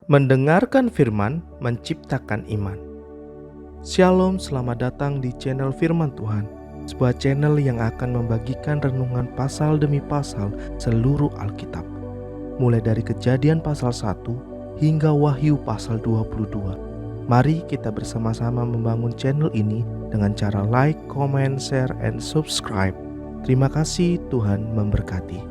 Mendengarkan firman, menciptakan iman. Shalom, selamat datang di channel Firman Tuhan, sebuah channel yang akan membagikan renungan pasal demi pasal seluruh Alkitab, mulai dari Kejadian pasal 1 hingga Wahyu pasal 22. Mari kita bersama-sama membangun channel ini dengan cara like, comment, share, and subscribe. Terima kasih, Tuhan memberkati.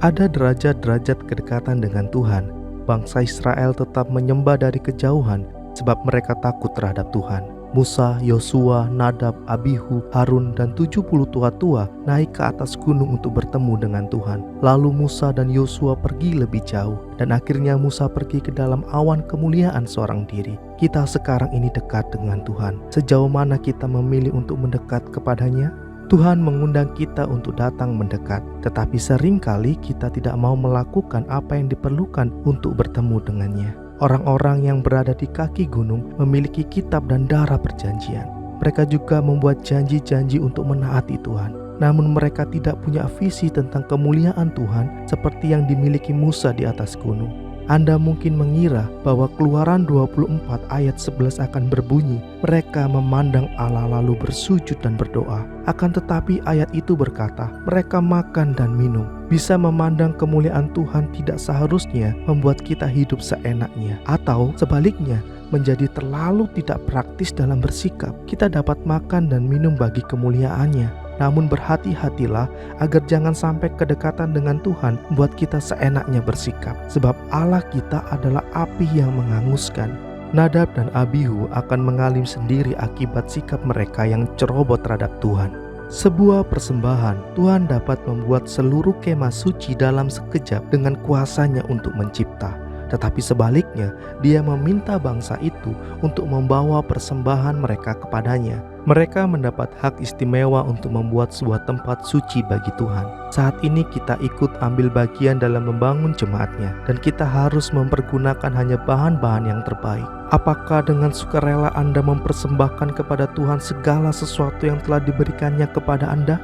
Ada derajat-derajat kedekatan dengan Tuhan. Bangsa Israel tetap menyembah dari kejauhan sebab mereka takut terhadap Tuhan. Musa, Yosua, Nadab, Abihu, Harun, dan 70 tua-tua naik ke atas gunung untuk bertemu dengan Tuhan. Lalu Musa dan Yosua pergi lebih jauh, dan akhirnya Musa pergi ke dalam awan kemuliaan seorang diri. Kita sekarang ini dekat dengan Tuhan. Sejauh mana kita memilih untuk mendekat kepadanya? Tuhan mengundang kita untuk datang mendekat, tetapi seringkali kita tidak mau melakukan apa yang diperlukan untuk bertemu dengannya. Orang-orang yang berada di kaki gunung memiliki kitab dan darah perjanjian. Mereka juga membuat janji-janji untuk menaati Tuhan. Namun mereka tidak punya visi tentang kemuliaan Tuhan seperti yang dimiliki Musa di atas gunung. Anda mungkin mengira bahwa Keluaran 24 ayat 11 akan berbunyi, mereka memandang Allah lalu bersujud dan berdoa. Akan tetapi ayat itu berkata, mereka makan dan minum. Bisa memandang kemuliaan Tuhan tidak seharusnya membuat kita hidup seenaknya. Atau sebaliknya, menjadi terlalu tidak praktis dalam bersikap. Kita dapat makan dan minum bagi kemuliaannya. Namun berhati-hatilah agar jangan sampai kedekatan dengan Tuhan membuat kita seenaknya bersikap. Sebab Allah kita adalah api yang menghanguskan. Nadab dan Abihu akan mengalim sendiri akibat sikap mereka yang ceroboh terhadap Tuhan. Sebuah persembahan, Tuhan dapat membuat seluruh kemah suci dalam sekejap dengan kuasanya untuk mencipta. Tetapi sebaliknya, dia meminta bangsa itu untuk membawa persembahan mereka kepadanya. Mereka mendapat hak istimewa untuk membuat sebuah tempat suci bagi Tuhan. Saat ini kita ikut ambil bagian dalam membangun jemaatnya, dan kita harus mempergunakan hanya bahan-bahan yang terbaik. Apakah dengan sukarela Anda mempersembahkan kepada Tuhan segala sesuatu yang telah diberikannya kepada Anda?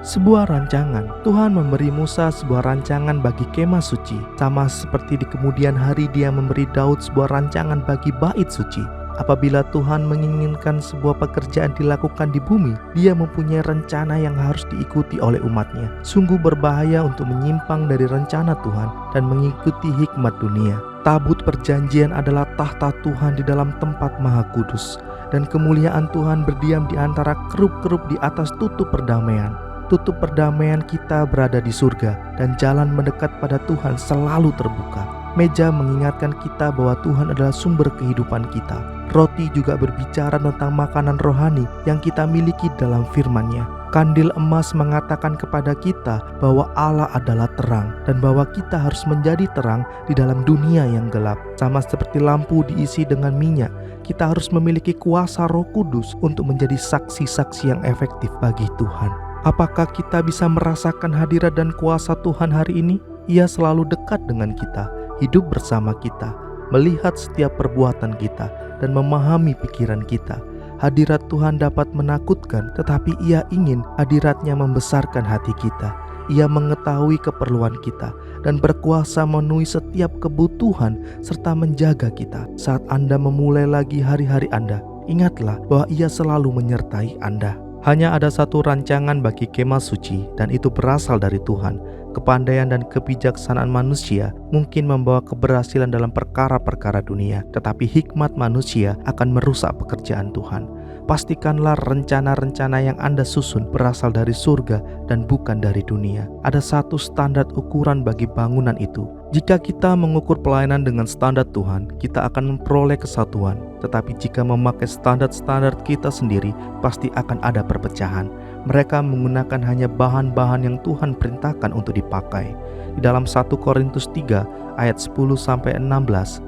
Sebuah rancangan. Tuhan memberi Musa sebuah rancangan bagi kemah suci, sama seperti di kemudian hari dia memberi Daud sebuah rancangan bagi bait suci. Apabila Tuhan menginginkan sebuah pekerjaan dilakukan di bumi, dia mempunyai rencana yang harus diikuti oleh umatnya. Sungguh berbahaya untuk menyimpang dari rencana Tuhan dan mengikuti hikmat dunia. Tabut perjanjian adalah tahta Tuhan di dalam tempat maha kudus, dan kemuliaan Tuhan berdiam di antara kerup-kerup di atas tutup perdamaian. Tutup perdamaian kita berada di surga, dan jalan mendekat pada Tuhan selalu terbuka. Meja mengingatkan kita bahwa Tuhan adalah sumber kehidupan kita. Roti juga berbicara tentang makanan rohani yang kita miliki dalam firman-Nya. Kandil emas mengatakan kepada kita bahwa Allah adalah terang, dan bahwa kita harus menjadi terang di dalam dunia yang gelap. Sama seperti lampu diisi dengan minyak, kita harus memiliki kuasa Roh Kudus untuk menjadi saksi-saksi yang efektif bagi Tuhan. Apakah kita bisa merasakan hadirat dan kuasa Tuhan hari ini? Ia selalu dekat dengan kita, hidup bersama kita, melihat setiap perbuatan kita, dan memahami pikiran kita. Hadirat Tuhan dapat menakutkan, tetapi Ia ingin hadiratnya membesarkan hati kita. Ia mengetahui keperluan kita dan berkuasa memenuhi setiap kebutuhan serta menjaga kita. Saat Anda memulai lagi hari-hari Anda, ingatlah bahwa Ia selalu menyertai Anda. Hanya ada satu rancangan bagi kemah suci, dan itu berasal dari Tuhan. Kepandaian dan kebijaksanaan manusia mungkin membawa keberhasilan dalam perkara-perkara dunia, tetapi hikmat manusia akan merusak pekerjaan Tuhan. Pastikanlah rencana-rencana yang Anda susun berasal dari surga dan bukan dari dunia. Ada satu standar ukuran bagi bangunan itu. Jika kita mengukur pelayanan dengan standar Tuhan, kita akan memperoleh kesatuan. Tetapi jika memakai standar-standar kita sendiri, pasti akan ada perpecahan. Mereka menggunakan hanya bahan-bahan yang Tuhan perintahkan untuk dipakai. Di dalam 1 Korintus 3 ayat 10-16,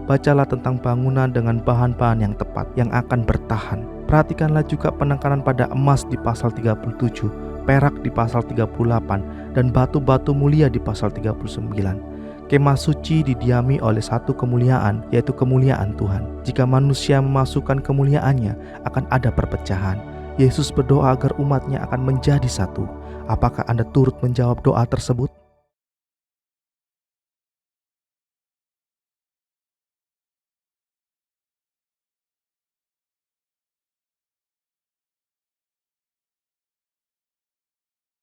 bacalah tentang bangunan dengan bahan-bahan yang tepat yang akan bertahan. Perhatikanlah juga penekanan pada emas di pasal 37, perak di pasal 38, dan batu-batu mulia di pasal 39. Kemah suci didiami oleh satu kemuliaan, yaitu kemuliaan Tuhan. Jika manusia memasukkan kemuliaannya, akan ada perpecahan. Yesus berdoa agar umatnya akan menjadi satu. Apakah Anda turut menjawab doa tersebut?